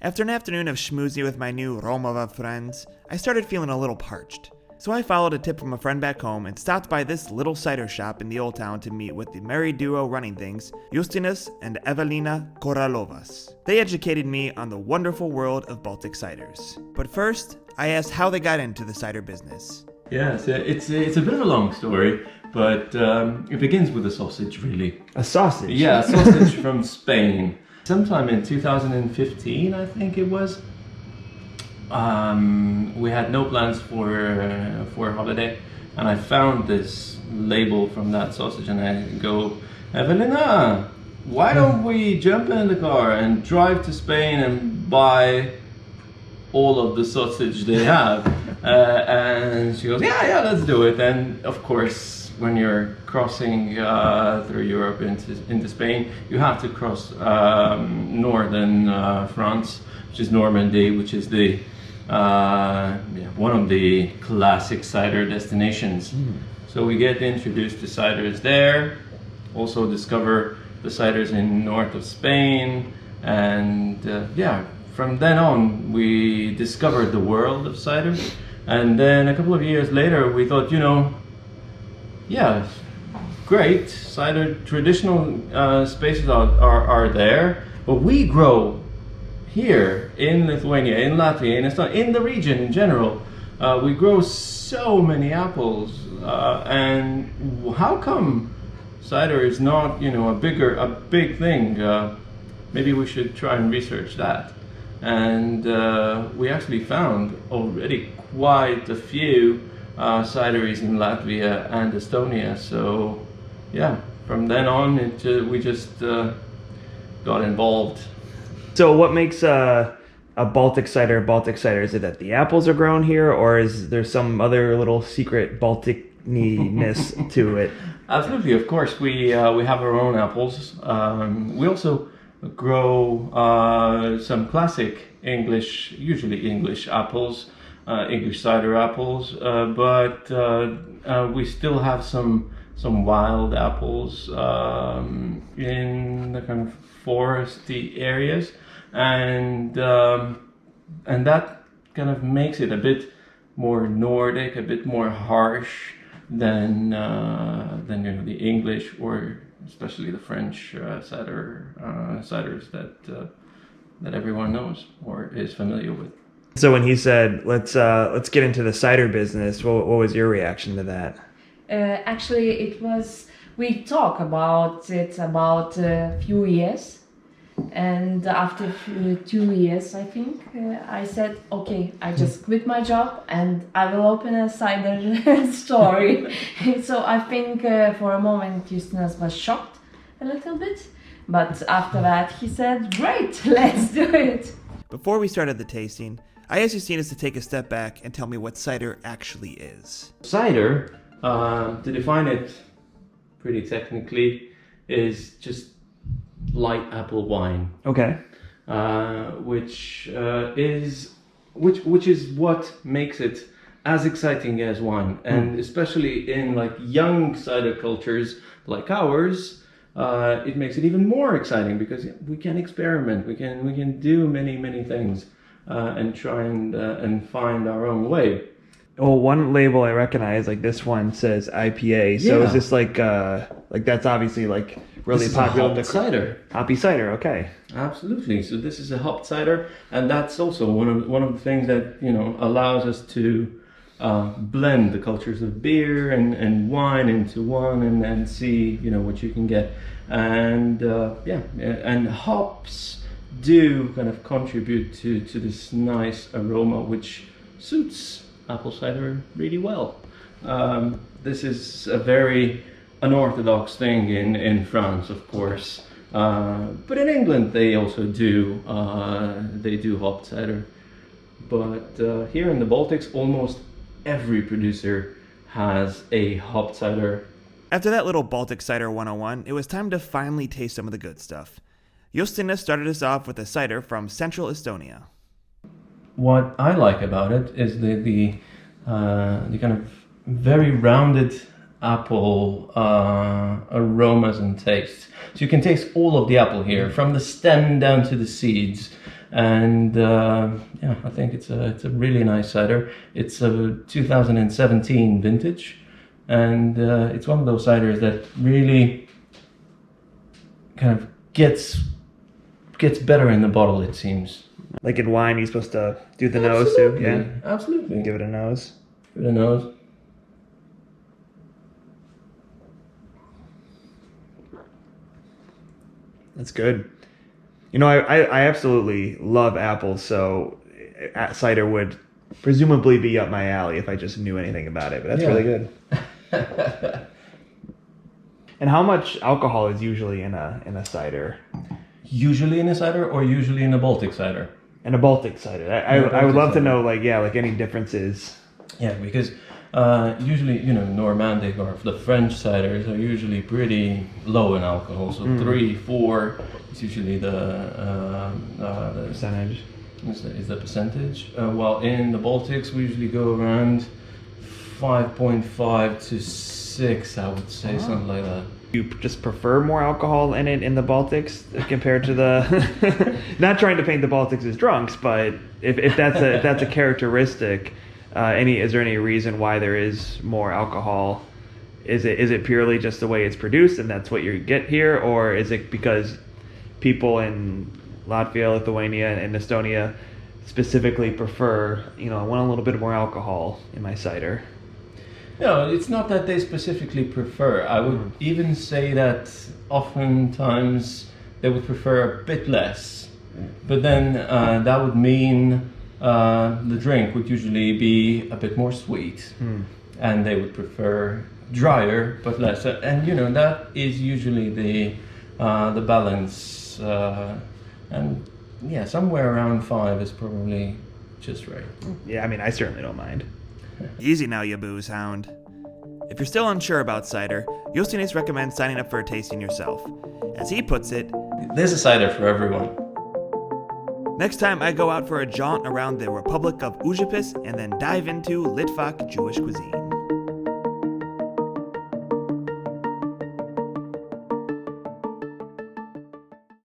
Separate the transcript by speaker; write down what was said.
Speaker 1: After an afternoon of schmoozing with my new Romuva friends, I started feeling a little parched. So I followed a tip from a friend back home and stopped by this little cider shop in the old town to meet with the merry duo running things, Justinas and Evelina Koraliovas. They educated me on the wonderful world of Baltic Ciders. But first, I asked how they got into the cider business.
Speaker 2: Yeah, so it's a bit of a long story, but it begins with a sausage, really.
Speaker 1: A sausage?
Speaker 2: Yeah, a sausage from Spain. Sometime in 2015, I think it was. We had no plans for a holiday, and I found this label from that sausage, and I go, Evelina, why don't we jump in the car and drive to Spain and buy all of the sausage they have? And she goes, yeah, let's do it. And of course, when you're crossing through Europe into Spain, you have to cross northern France, which is Normandy, which is the one of the classic cider destinations. So we get introduced to ciders there, also discover the ciders in north of Spain, and from then on we discovered the world of cider. And then a couple of years later we thought, great, cider traditional spaces are there, but we grow here in Lithuania, in Latvia, in Estonia, in the region in general. We grow so many apples, and how come cider is not, a big thing? Maybe we should try and research that. And we actually found already quite a few cideries in Latvia and Estonia. So yeah, from then on we just got involved.
Speaker 1: So what makes a Baltic cider a Baltic cider? Is it that the apples are grown here, or is there some other little secret Baltic-ness to it?
Speaker 2: Absolutely, of course. We have our own apples. We also grow some classic English, usually English apples, English cider apples, but we still have some wild apples in the kind of foresty areas, and that kind of makes it a bit more Nordic, a bit more harsh than the English or especially the French ciders that everyone knows or is familiar with.
Speaker 1: So when he said, let's get into the cider business, what was your reaction to that?
Speaker 3: Actually, we talked about it about a few years, and after 2 years, I think, I said, okay, I just quit my job and I will open a cider store. So I think for a moment Justinas was shocked a little bit, but after that he said, great, let's do it.
Speaker 1: Before we started the tasting, I asked Justinas to take a step back and tell me what cider actually is.
Speaker 2: Cider, to define it pretty technically, is just light apple wine.
Speaker 1: Okay.
Speaker 2: Which is what makes it as exciting as wine, and especially in like young cider cultures like ours, it makes it even more exciting because we can experiment, we can do many things, and try and find our own way.
Speaker 1: Well, one label I recognize, like this one says IPA. So is this like that's obviously like really popular?
Speaker 2: Hoppy cider.
Speaker 1: Hoppy cider, okay.
Speaker 2: Absolutely. So this is a hopped cider, and that's also one of the things that allows us to blend the cultures of beer and wine into one, and see what you can get. And and hops do kind of contribute to this nice aroma, which suits apple cider really well. This is a very unorthodox thing in France, of course, but in England they also do hopped cider. But here in the Baltics, almost every producer has a hopped cider.
Speaker 1: After that little Baltic Cider 101, it was time to finally taste some of the good stuff. Justinas started us off with a cider from central Estonia.
Speaker 2: What I like about it is the kind of very rounded apple aromas and tastes. So you can taste all of the apple here, from the stem down to the seeds, And yeah, I think it's a really nice cider. It's a 2017 vintage, and it's one of those ciders that really kind of gets better in the bottle, it seems.
Speaker 1: Like in wine, you're supposed to do the nose too. Yeah,
Speaker 2: Absolutely.
Speaker 1: give it a nose.
Speaker 2: Give it a nose.
Speaker 1: That's good. You know, I absolutely love apples, so cider would presumably be up my alley if I just knew anything about it. But that's
Speaker 2: Yeah.
Speaker 1: really good. And how much alcohol is usually in a cider?
Speaker 2: Usually in a cider, or usually in a Baltic cider?
Speaker 1: In a Baltic cider. I would love to know, like any differences.
Speaker 2: Yeah, because usually, Normandic or the French ciders are usually pretty low in alcohol. So 3, 4 is usually the
Speaker 1: Percentage.
Speaker 2: is the percentage. While in the Baltics, we usually go around 5.5 to 6, I would say, something like that.
Speaker 1: You just prefer more alcohol in it in the Baltics compared to the. Not trying to paint the Baltics as drunks, but if that's a characteristic, is there any reason why there is more alcohol? Is it purely just the way it's produced and that's what you get here, or is it because people in Latvia, Lithuania, and Estonia specifically prefer, I want a little bit more alcohol in my cider?
Speaker 2: No, it's not that they specifically prefer. I would even say that oftentimes they would prefer a bit less. But then that would mean the drink would usually be a bit more sweet. And they would prefer drier but less. And that is usually the balance. And yeah, somewhere around 5 is probably just right.
Speaker 1: Yeah, I certainly don't mind. Easy now, you booze hound. If you're still unsure about cider, Justinas recommends signing up for a tasting yourself. As he puts it,
Speaker 2: there's a cider for everyone.
Speaker 1: Next time I go out for a jaunt around the Republic of Ujipis and then dive into Litvak Jewish cuisine.